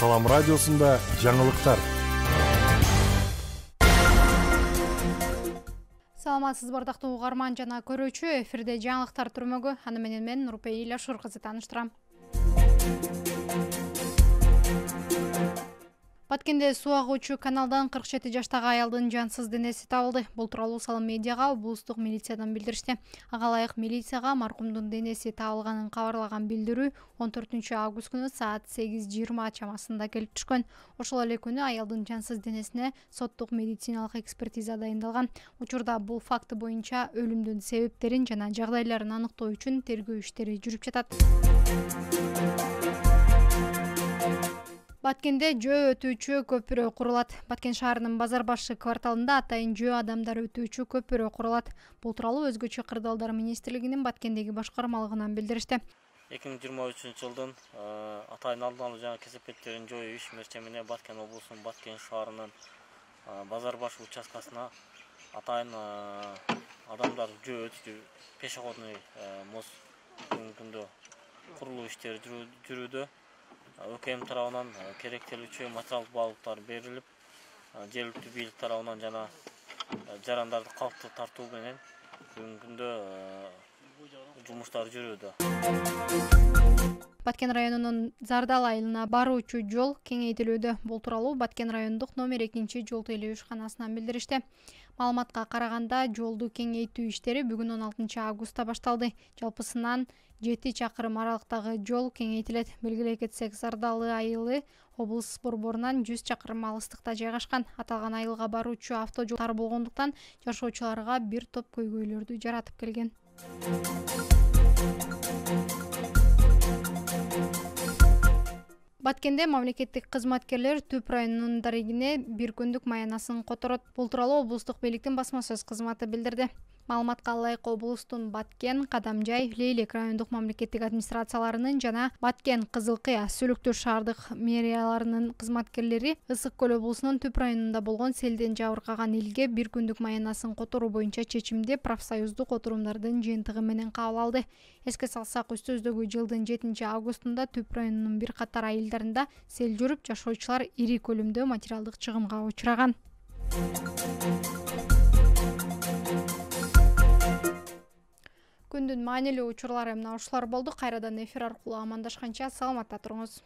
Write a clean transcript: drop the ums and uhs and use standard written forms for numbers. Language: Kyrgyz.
Салам радиосунда жаңылыктар. Саламатсыз бардактуу угарман жана көрүүчү, эфирде жаңылыктар түрмөгү. Аны менен мен Нурпей Илашур кызы тааныштырам. Баткенде суу агуучу каналдан 47 жаштагы аялдын жансыз денеси табылды. Бул тууралуу Салым медиага облустук милициядан билдиришти. Ага ылайык милицияга маркумдун денеси табылганын кабарлаган билдирүү 14 август күнү саат 8:20 чамасында келип түшкөн. Ошол эле күнү аялдын жансыз денесине соттук медициналык экспертиза дайындалган. Учурда бул факты боюнча өлүмдүн себептерин жана жагдайларын аныктоо үчүн тергөө иштери жүрүп жатат. Баткенде жөө өтүүчү көпүрө курулат. Баткен шаарынын Базар башы кварталында атайын жөө адамдар өтүүчү көпүрө курулат. Бул тууралуу Өзгөчө кырдаалдар министрлигинин Баткендеги башкармалыгынан билдиришти. 2023 жылдын атайын алдын алуу жана кесепеттерин жоюу иш мерчемине Баткен облусунун Баткен шаарынын Базар башы участкасына атайын адамдар жөө өтүүчү пешеходный мост күндө курулуу иштери жүрүүдө. ÖKM тарабынан керектелүүчү материалдык баалуулуктар берилип, жергиликтүү бийлик тарабынан жана жарандарды калктуу тартуу менен бүгүнкү күндө жумуштар жүрүүдө. Баткен районунун Зардал айылына баруучу жол кеңейтилүүдө. Бул тууралуу Баткен райондук номер 2 жол тейлөө ишканасынан билдиришти. Маалыматка караганда, жолду кеңейтүү иштери бүгүн 16 августта башталды. Жалпысынан 7 чакырым аралыктагы жол кеңейтилет. Белгилей кетсек, Зардал айылы облус борборунан 100 чакырым алыстыкта жайгашкан. Аталган айылга баруучу автожол тар болгондуктан жашоочуларга бир топ көйгөйлөрдү жаратып келген. Баткенде мамлекеттик кызматкерлер Түп районунун дарегине бир күндүк маянасын которот. Бул тууралуу облустук бийликтин басма сөз кызматы билдирди. Маалыматка ылайык облустун Баткен, Кадамжай, Лейлек райондук мамлекеттик администрацияларынын жана Баткен, Кызылкыя, Сүлүктүр шаардык мэрияларынын кызматкерлери Ысык көл облусунун Түп районунда болгон селден жабыркаган элге бир күндүк маянасын которуу боюнча чечимди профсоюздук отурумдардын жыйынтыгы менен кабыл алды. Эске салсак, үстүбүздөгү жылдын 7 августунда Түп районунун бир катар айылдарында сел жүрүп, жашоочулар ири көлөмдө материалдык чыгымга учураган. Күндүн маанилүү учурлары мына ушулар болду. Кайрадан эфир аркылуу амандашканча саламатта туруңуз.